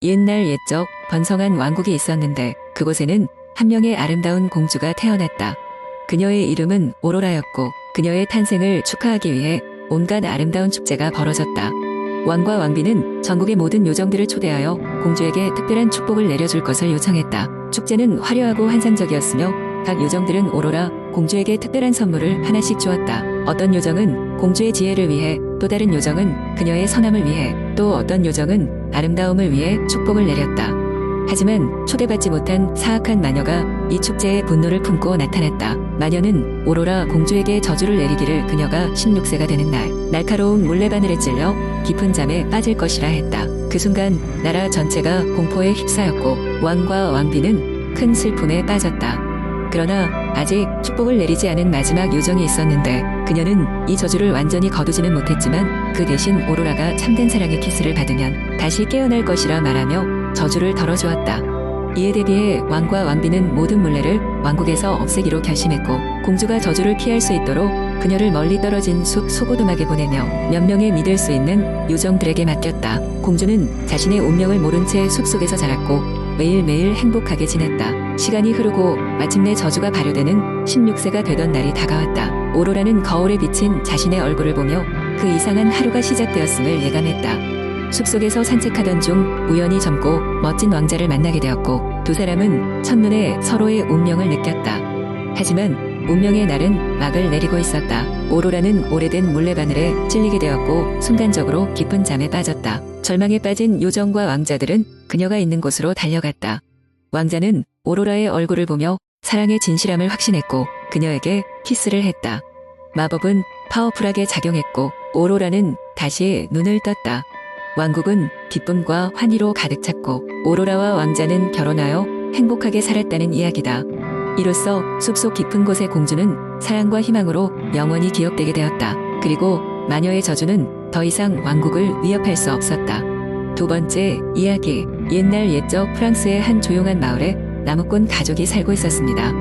옛날 옛적 번성한 왕국이 있었는데 그곳에는 한 명의 아름다운 공주가 태어났다. 그녀의 이름은 오로라였고 그녀의 탄생을 축하하기 위해 온갖 아름다운 축제가 벌어졌다. 왕과 왕비는 전국의 모든 요정들을 초대하여 공주에게 특별한 축복을 내려줄 것을 요청했다. 축제는 화려하고 환상적이었으며 각 요정들은 오로라 공주에게 특별한 선물을 하나씩 주었다. 어떤 요정은 공주의 지혜를 위해, 또 다른 요정은 그녀의 선함을 위해, 또 어떤 요정은 아름다움을 위해 축복을 내렸다. 하지만 초대받지 못한 사악한 마녀가 이 축제에 분노를 품고 나타났다. 마녀는 오로라 공주에게 저주를 내리기를 그녀가 16세가 되는 날 날카로운 물레바늘에 찔려 깊은 잠에 빠질 것이라 했다. 그 순간 나라 전체가 공포에 휩싸였고 왕과 왕비는 큰 슬픔에 빠졌다. 그러나 아직 축복을 내리지 않은 마지막 요정이 있었는데 그녀는 이 저주를 완전히 거두지는 못했지만 그 대신 오로라가 참된 사랑의 키스를 받으면 다시 깨어날 것이라 말하며 저주를 덜어주었다. 이에 대비해 왕과 왕비는 모든 물레를 왕국에서 없애기로 결심했고 공주가 저주를 피할 수 있도록 그녀를 멀리 떨어진 숲 소고도막에 보내며 몇 명의 믿을 수 있는 요정들에게 맡겼다. 공주는 자신의 운명을 모른 채 숲속에서 자랐고 매일매일 행복하게 지냈다. 시간이 흐르고 마침내 저주가 발효되는 16세가 되던 날이 다가왔다. 오로라는 거울에 비친 자신의 얼굴을 보며 그 이상한 하루가 시작되었음을 예감했다. 숲속에서 산책하던 중 우연히 젊고 멋진 왕자를 만나게 되었고 두 사람은 첫눈에 서로의 운명을 느꼈다. 하지만 운명의 날은 막을 내리고 있었다. 오로라는 오래된 물레바늘에 찔리게 되었고 순간적으로 깊은 잠에 빠졌다. 절망에 빠진 요정과 왕자들은 그녀가 있는 곳으로 달려갔다. 왕자는 오로라의 얼굴을 보며 사랑의 진실함을 확신했고 그녀에게 키스를 했다. 마법은 파워풀하게 작용했고 오로라는 다시 눈을 떴다. 왕국은 기쁨과 환희로 가득 찼고 오로라와 왕자는 결혼하여 행복하게 살았다는 이야기다. 이로써 숲속 깊은 곳의 공주는 사랑과 희망으로 영원히 기억되게 되었다. 그리고 마녀의 저주는 더 이상 왕국을 위협할 수 없었다. 두 번째 이야기. 옛날 옛적 프랑스의 한 조용한 마을에 나무꾼 가족이 살고 있었습니다.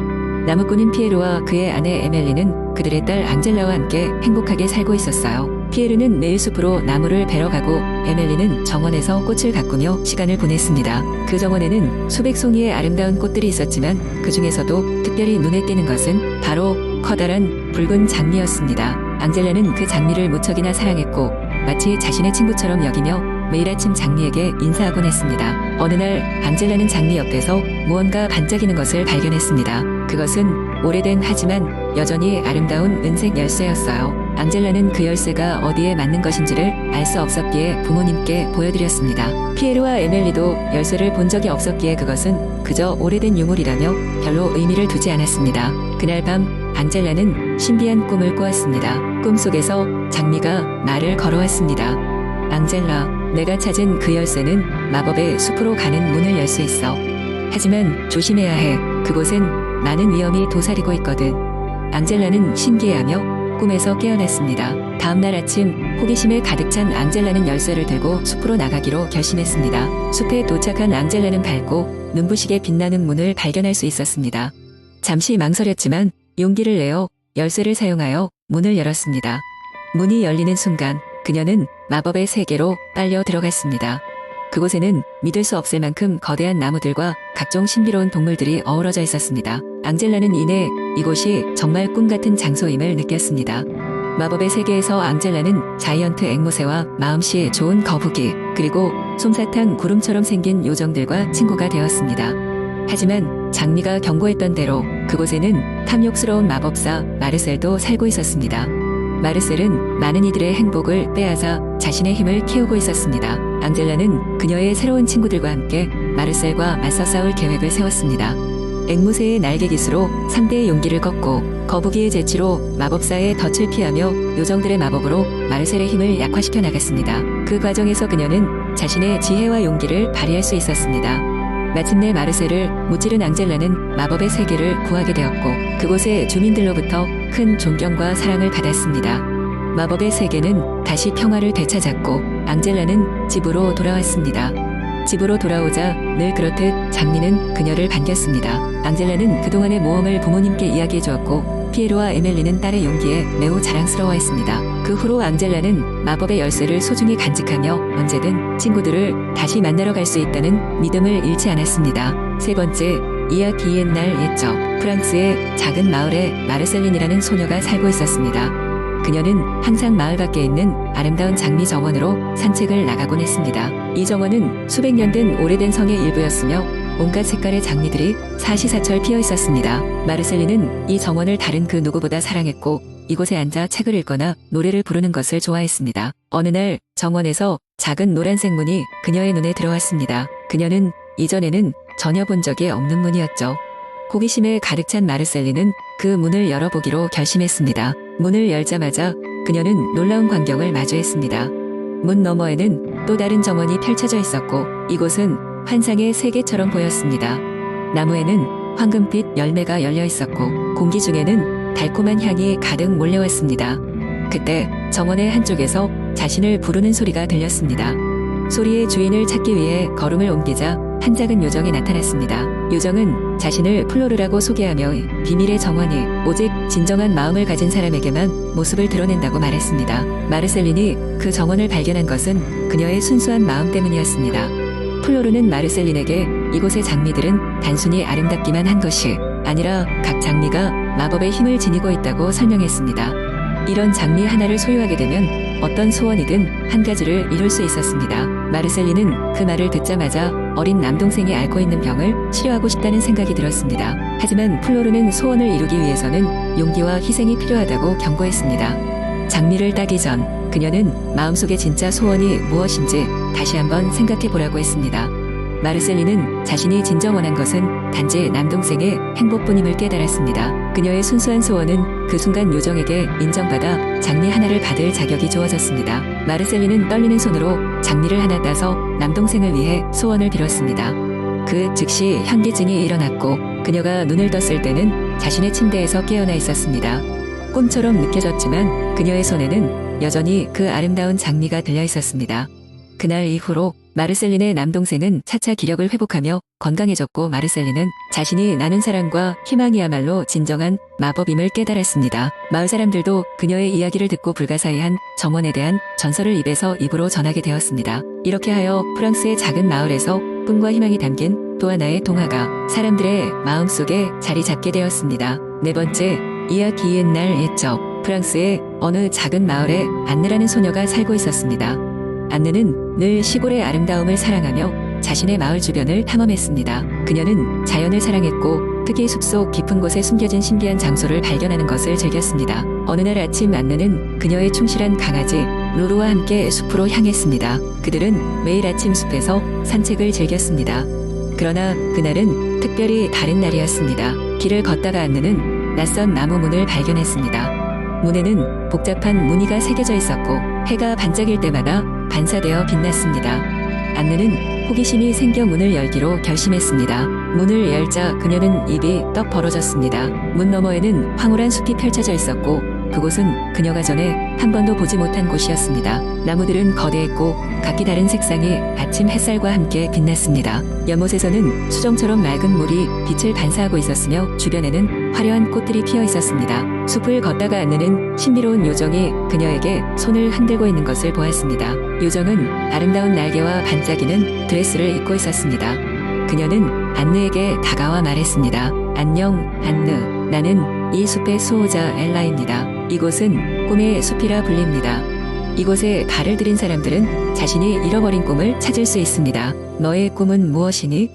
나무꾼인 피에르와 그의 아내 에멜리는 그들의 딸 앙젤라와 함께 행복하게 살고 있었어요. 피에르는 매일 숲으로 나무를 베러 가고 에멜리는 정원에서 꽃을 가꾸며 시간을 보냈습니다. 그 정원에는 수백 송이의 아름다운 꽃들이 있었지만 그 중에서도 특별히 눈에 띄는 것은 바로 커다란 붉은 장미였습니다. 앙젤라는 그 장미를 무척이나 사랑했고 마치 자신의 친구처럼 여기며 매일 아침 장미에게 인사하곤 했습니다. 어느 날 앙젤라는 장미 옆에서 무언가 반짝이는 것을 발견했습니다. 그것은 오래된 하지만 여전히 아름다운 은색 열쇠였어요. 앙젤라는 그 열쇠가 어디에 맞는 것인지를 알 수 없었기에 부모님께 보여드렸습니다. 피에르와 에멜리도 열쇠를 본 적이 없었기에 그것은 그저 오래된 유물이라며 별로 의미를 두지 않았습니다. 그날 밤 앙젤라는 신비한 꿈을 꾸었습니다. 꿈속에서 장미가 말을 걸어왔습니다. 앙젤라, 내가 찾은 그 열쇠는 마법의 숲으로 가는 문을 열 수 있어. 하지만 조심해야 해. 그곳엔 많은 위험이 도사리고 있거든. 앙젤라는 신기해하며 꿈에서 깨어났습니다. 다음날 아침 호기심에 가득 찬 앙젤라는 열쇠를 들고 숲으로 나가기로 결심했습니다. 숲에 도착한 앙젤라는 밝고 눈부시게 빛나는 문을 발견할 수 있었습니다. 잠시 망설였지만 용기를 내어 열쇠를 사용하여 문을 열었습니다. 문이 열리는 순간 그녀는 마법의 세계로 빨려 들어갔습니다. 그곳에는 믿을 수 없을 만큼 거대한 나무들과 각종 신비로운 동물들이 어우러져 있었습니다. 앙젤라는 이내 이곳이 정말 꿈같은 장소임을 느꼈습니다. 마법의 세계에서 앙젤라는 자이언트 앵무새와 마음씨 좋은 거북이 그리고 솜사탕 구름처럼 생긴 요정들과 친구가 되었습니다. 하지만 장미가 경고했던 대로 그곳에는 탐욕스러운 마법사 마르셀도 살고 있었습니다. 마르셀은 많은 이들의 행복을 빼앗아 자신의 힘을 키우고 있었습니다. 앙젤라는 그녀의 새로운 친구들과 함께 마르셀과 맞서 싸울 계획을 세웠습니다. 앵무새의 날개 깃으로 상대의 용기를 꺾고 거북이의 재치로 마법사의 덫을 피하며 요정들의 마법으로 마르셀의 힘을 약화시켜 나갔습니다. 그 과정에서 그녀는 자신의 지혜와 용기를 발휘할 수 있었습니다. 마침내 마르셀을 무찌른 앙젤라는 마법의 세계를 구하게 되었고 그곳의 주민들로부터 큰 존경과 사랑을 받았습니다. 마법의 세계는 다시 평화를 되찾았고 앙젤라는 집으로 돌아왔습니다. 집으로 돌아오자 늘 그렇듯 장미는 그녀를 반겼습니다. 앙젤라는 그동안의 모험을 부모님께 이야기해 주었고 피에로와 에멜리는 딸의 용기에 매우 자랑스러워했습니다. 그 후로 앙젤라는 마법의 열쇠를 소중히 간직하며 언제든 친구들을 다시 만나러 갈 수 있다는 믿음을 잃지 않았습니다. 세 번째, 이야 뒤옛날 옛적 프랑스의 작은 마을에 마르셀린이라는 소녀가 살고 있었습니다. 그녀는 항상 마을 밖에 있는 아름다운 장미 정원으로 산책을 나가곤 했습니다. 이 정원은 수백 년 된 오래된 성의 일부였으며 온갖 색깔의 장미들이 사시사철 피어 있었습니다. 마르셀린은 이 정원을 다른 그 누구보다 사랑했고 이곳에 앉아 책을 읽거나 노래를 부르는 것을 좋아했습니다. 어느 날 정원에서 작은 노란색 문이 그녀의 눈에 들어왔습니다. 그녀는 이전에는 전혀 본 적이 없는 문이었죠. 호기심에 가득 찬 마르셀린은 그 문을 열어보기로 결심했습니다. 문을 열자마자 그녀는 놀라운 광경을 마주했습니다. 문 너머에는 또 다른 정원이 펼쳐져 있었고 이곳은 환상의 세계처럼 보였습니다. 나무에는 황금빛 열매가 열려 있었고 공기 중에는 달콤한 향이 가득 몰려왔습니다. 그때 정원의 한쪽에서 자신을 부르는 소리가 들렸습니다. 소리의 주인을 찾기 위해 걸음을 옮기자 한 작은 요정이 나타났습니다. 요정은 자신을 플로르라고 소개하며 비밀의 정원이 오직 진정한 마음을 가진 사람에게만 모습을 드러낸다고 말했습니다. 마르셀린이 그 정원을 발견한 것은 그녀의 순수한 마음 때문이었습니다. 플로르는 마르셀린에게 이곳의 장미들은 단순히 아름답기만 한 것이 아니라 각 장미가 마법의 힘을 지니고 있다고 설명했습니다. 이런 장미 하나를 소유하게 되면 어떤 소원이든 한 가지를 이룰 수 있었습니다. 마르셀린은 그 말을 듣자마자 어린 남동생이 앓고 있는 병을 치료하고 싶다는 생각이 들었습니다. 하지만 플로르는 소원을 이루기 위해서는 용기와 희생이 필요하다고 경고했습니다. 장미를 따기 전 그녀는 마음속에 진짜 소원이 무엇인지 다시 한번 생각해 보라고 했습니다. 마르셀린은 자신이 진정 원한 것은 단지 남동생의 행복뿐임을 깨달았습니다. 그녀의 순수한 소원은 그 순간 요정에게 인정받아 장미 하나를 받을 자격이 주어졌습니다. 마르셀린은 떨리는 손으로 장미를 하나 따서 남동생을 위해 소원을 빌었습니다. 그 즉시 현기증이 일어났고 그녀가 눈을 떴을 때는 자신의 침대에서 깨어나 있었습니다. 꿈처럼 느껴졌지만 그녀의 손에는 여전히 그 아름다운 장미가 들려 있었습니다. 그날 이후로 마르셀린의 남동생은 차차 기력을 회복하며 건강해졌고 마르셀린은 자신이 나눈 사랑과 희망이야말로 진정한 마법임을 깨달았습니다. 마을 사람들도 그녀의 이야기를 듣고 불가사의한 정원에 대한 전설을 입에서 입으로 전하게 되었습니다. 이렇게 하여 프랑스의 작은 마을에서 꿈과 희망이 담긴 또 하나의 동화가 사람들의 마음속에 자리 잡게 되었습니다. 네 번째, 이야 뒤옛날 옛적 프랑스의 어느 작은 마을에 안느라는 소녀가 살고 있었습니다. 안느는 늘 시골의 아름다움을 사랑하며 자신의 마을 주변을 탐험했습니다. 그녀는 자연을 사랑했고 특히 숲속 깊은 곳에 숨겨진 신비한 장소를 발견하는 것을 즐겼습니다. 어느 날 아침 안느는 그녀의 충실한 강아지 루루와 함께 숲으로 향했습니다. 그들은 매일 아침 숲에서 산책을 즐겼습니다. 그러나 그날은 특별히 다른 날이었습니다. 길을 걷다가 안느는 낯선 나무 문을 발견했습니다. 문에는 복잡한 무늬가 새겨져 있었고 해가 반짝일 때마다 반사되어 빛났습니다. 안느는 호기심이 생겨 문을 열기로 결심했습니다. 문을 열자 그녀는 입이 떡 벌어졌습니다. 문 너머에는 황홀한 숲이 펼쳐져 있었고 그곳은 그녀가 전에 한 번도 보지 못한 곳이었습니다. 나무들은 거대했고 각기 다른 색상이 아침 햇살과 함께 빛났습니다. 연못에서는 수정처럼 맑은 물이 빛을 반사하고 있었으며 주변에는 화려한 꽃들이 피어 있었습니다. 숲을 걷다가 안느는 신비로운 요정이 그녀에게 손을 흔들고 있는 것을 보았습니다. 요정은 아름다운 날개와 반짝이는 드레스를 입고 있었습니다. 그녀는 안느에게 다가와 말했습니다. 안녕, 안느. 나는 이 숲의 수호자 엘라입니다. 이곳은 꿈의 숲이라 불립니다. 이곳에 발을 들인 사람들은 자신이 잃어버린 꿈을 찾을 수 있습니다. 너의 꿈은 무엇이니?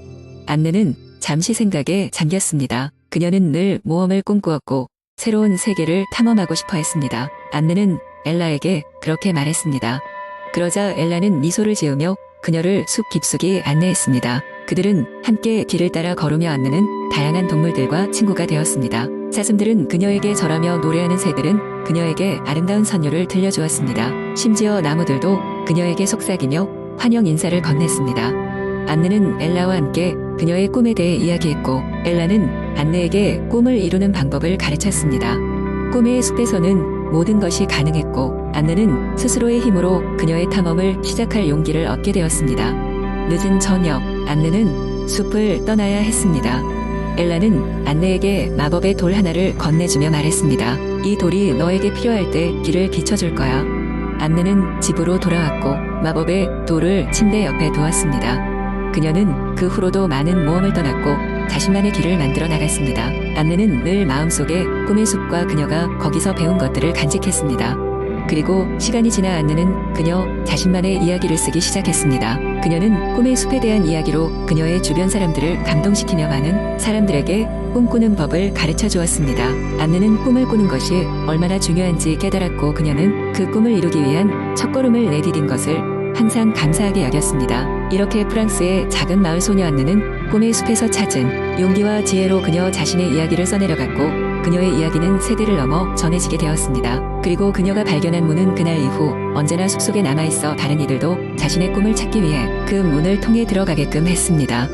안느는 잠시 생각에 잠겼습니다. 그녀는 늘 모험을 꿈꾸었고 새로운 세계를 탐험하고 싶어 했습니다. 안느는 엘라에게 그렇게 말했습니다. 그러자 엘라는 미소를 지으며 그녀를 숲 깊숙이 안내했습니다. 그들은 함께 길을 따라 걸으며 안느는 다양한 동물들과 친구가 되었습니다. 사슴들은 그녀에게 절하며 노래하는 새들은 그녀에게 아름다운 선율을 들려주었습니다. 심지어 나무들도 그녀에게 속삭이며 환영 인사를 건넸습니다. 안느는 엘라와 함께 그녀의 꿈에 대해 이야기했고 엘라는 안느에게 꿈을 이루는 방법을 가르쳤습니다. 꿈의 숲에서는 모든 것이 가능했고 안느는 스스로의 힘으로 그녀의 탐험을 시작할 용기를 얻게 되었습니다. 늦은 저녁, 안느는 숲을 떠나야 했습니다. 엘라는 안느에게 마법의 돌 하나를 건네주며 말했습니다. 이 돌이 너에게 필요할 때 길을 비춰줄 거야. 안느는 집으로 돌아왔고 마법의 돌을 침대 옆에 두었습니다. 그녀는 그 후로도 많은 모험을 떠났고 자신만의 길을 만들어 나갔습니다. 안느는 늘 마음속에 꿈의 숲과 그녀가 거기서 배운 것들을 간직했습니다. 그리고 시간이 지나 안느는 그녀 자신만의 이야기를 쓰기 시작했습니다. 그녀는 꿈의 숲에 대한 이야기로 그녀의 주변 사람들을 감동시키며 많은 사람들에게 꿈꾸는 법을 가르쳐 주었습니다. 안느는 꿈을 꾸는 것이 얼마나 중요한지 깨달았고 그녀는 그 꿈을 이루기 위한 첫걸음을 내디딘 것을 항상 감사하게 여겼습니다. 이렇게 프랑스의 작은 마을 소녀 안느는 꿈의 숲에서 찾은 용기와 지혜로 그녀 자신의 이야기를 써내려갔고 그녀의 이야기는 세대를 넘어 전해지게 되었습니다. 그리고 그녀가 발견한 문은 그날 이후 언제나 숲속에 남아있어 다른 이들도 자신의 꿈을 찾기 위해 그 문을 통해 들어가게끔 했습니다.